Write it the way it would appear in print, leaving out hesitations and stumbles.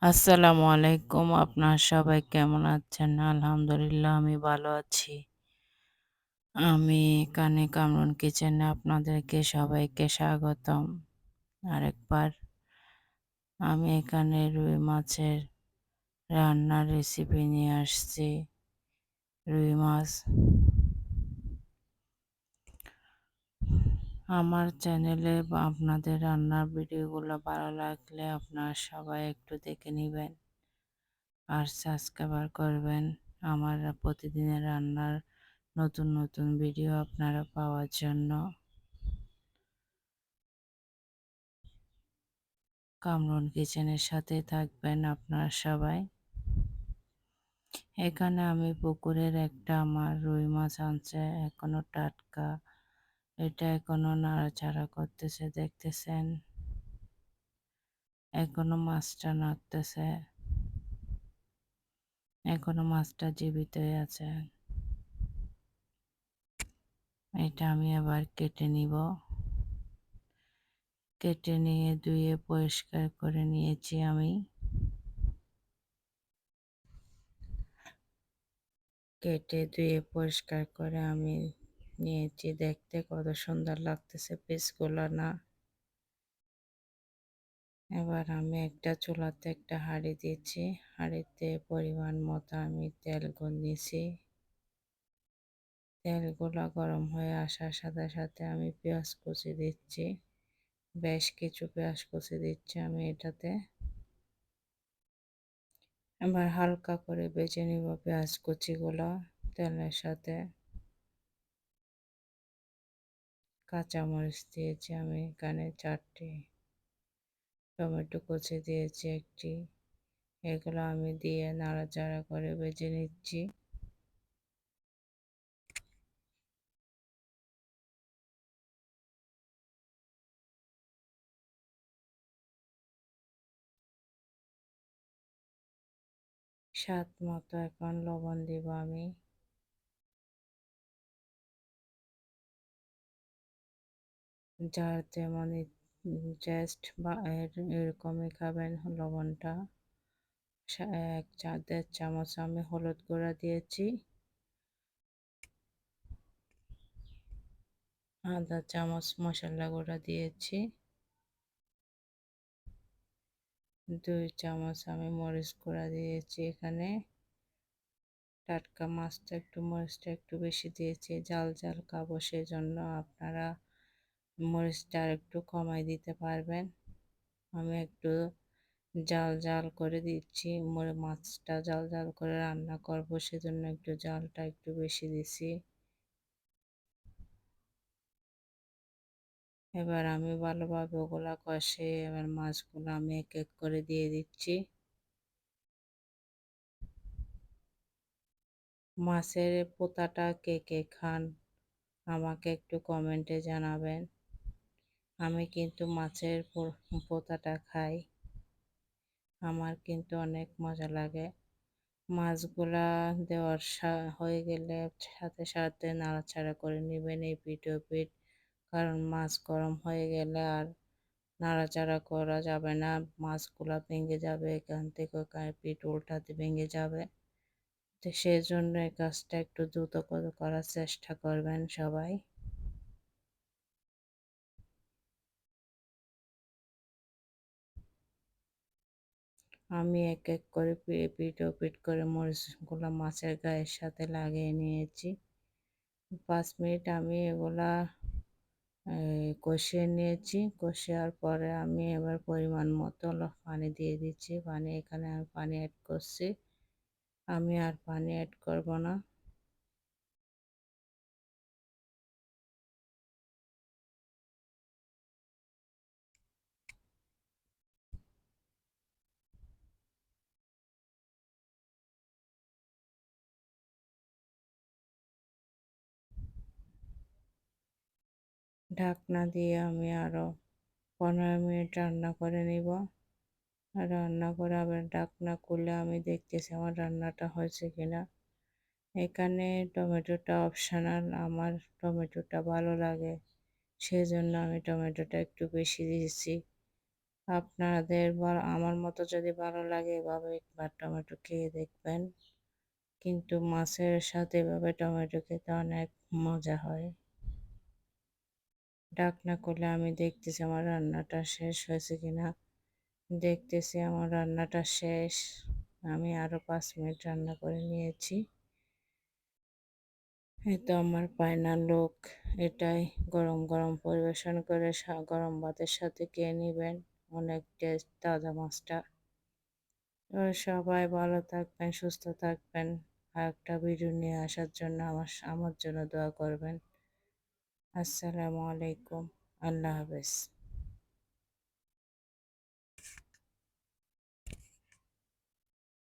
আসসালামু আলাইকুম। আপনারা সবাই কেমন আছেন? আলহামদুলিল্লাহ আমি ভালো আছি। আমি এখানে কামরুন কিচেনে আপনাদেরকে সবাইকে স্বাগতম। আরেকবার আমি এখানে রুই মাছের রান্নার রেসিপি নিয়ে আসছি। রুই মাছ আমার চ্যানেলে বা আপনাদের রান্নার ভিডিওগুলো ভালো লাগলে আপনারা সবাই একটু দেখে নিবেন আর সাবস্ক্রাইব করবেন আমার প্রতিদিনের রান্নার নতুন নতুন ভিডিও আপনারা পাওয়ার জন্য। কামরুন কিচেনের সাথে থাকবেন আপনারা সবাই। এখানে আমি পুকুরের একটা আমার রুই মাছ আনছে, এখনো টাটকা। এটা এখনো নাড়াচাড়া করতেছে, দেখতেছেন এখনো মাছটা নাড়তেছে, এখনো মাছটা জীবিতই আছে। এটা আমি আবার কেটে নিব। কেটে নিয়ে ধুয়ে পরিষ্কার করে নিয়েছি আমি। কেটে ধুয়ে পরিষ্কার করে আমি নিয়েছি। দেখতে কত সুন্দর লাগতেছে পিসগুলো না। এবার আমি একটা চুলাতে একটা হাঁড়ি দিয়েছি। হাঁড়িতে পরিমাণ মতো আমি তেল নিয়েছি। তেলগুলো গরম হয়ে আসার সাথে সাথে আমি পেঁয়াজ কুচি দিচ্ছি। বেশ কিছু পেঁয়াজ কুচি দিচ্ছি আমি এটাতে। এবার হালকা করে ভেজে নিব পেঁয়াজ কুচিগুলো তেলের সাথে। কাঁচামরিচ দিয়েছি আমি এখানে 4টি, টমেটো কুচি দিয়েছি একটি। এগুলো আমি দিয়ে নাড়াচাড়া করে ভেজে নিচ্ছি। স্বাদ মতো এখন লবণ দিব আমি। যার যেমন টেস্ট বা এরকমই খাবেন লবণটা। 1-1.5 চামচ আমি হলুদ গুঁড়া দিয়েছি। 1/2 চামচ মশলা গুঁড়া দিয়েছি। 2 চামচ আমি মরিচ গুঁড়া দিয়েছি এখানে। টাটকা মাছটা একটু মরিচটা একটু বেশি দিয়েছি, জাল জাল খাবো সেজন্য আপনারা মরিচটা আর একটু কমাই দিতে পারবেন। আমি একটু জাল জাল করে দিচ্ছি, মাছটা জাল জাল করে রান্না করব সেজন্য একটু জালটা একটু বেশি দিছি। এবার আমি ভালোভাবে ওগুলা কষে এবার মাছগুলো আমি এক এক করে দিয়ে দিচ্ছি। মাছের পোতাটা কে কে খান আমাকে একটু কমেন্টে জানাবেন। আমি কিন্তু মাছের পোতাটা খাই, আমার কিন্তু অনেক মজা লাগে। মাছগুলা দেওয়ার হয়ে গেলে সাথে সাথে নাড়াচাড়া করে নেবেন এপিঠ ওপিঠ, কারণ মাছ গরম হয়ে গেলে আর নাড়াচাড়া করা যাবে না, মাছগুলা ভেঙে যাবে, এখান থেকে পিঠ উল্টাতে ভেঙে যাবে। তো সেই জন্য এই কাজটা একটু দ্রুত করে করার চেষ্টা করবেন সবাই। আমি এক এক করে পিঠ ওপিঠ করে মরিচগুলো মাছের গায়ের সাথে লাগিয়ে নিয়েছি। 5 মিনিট আমি এগুলা কষিয়ে নিয়েছি। কষার পরে আমি এবার পরিমাণ মতো পানি দিয়ে দিচ্ছি। এখানে আমি পানি অ্যাড করছি, আমি আর পানি অ্যাড করব না। ঢাকনা দিয়ে আমি আরো 15 মিনিট রান্না করে নিব। রান্না করে আবার ঢাকনা খুলে আমি দেখতেছি আমার রান্নাটা হয়েছে কিনা। এখানে টমেটোটা অপশনাল, আমার টমেটোটা ভালো লাগে সেজন্য আমি টমেটোটা একটু বেশি দিয়েছি। আপনাদের আমার মতো যদি ভালো লাগে এভাবে একবার টমেটো খেয়ে দেখবেন। কিন্তু মাছের সাথে এভাবে টমেটো খেতে অনেক মজা হয়। ঢাকনা খুলে আমি দেখতেছি আমার রান্নাটা শেষ হয়েছে কিনা। দেখতেছি আমার রান্নাটা শেষ। আমি আরো ৫ মিনিট রান্না করে নিয়েছি। এই তো আমার ফাইনাল লুক। এটাই গরম গরম পরিবেশন করে গরম ভাতের সাথে খেয়ে নিবেন। অনেক টেস্ট তাজা মাছটা। সবাই ভালো থাকবেন, সুস্থ থাকবেন। আরেকটা ভিডিও নিয়ে আসার জন্য আমার জন্য দোয়া করবেন। আসসালামু আলাইকুম। আল্লাহ হাফেজ।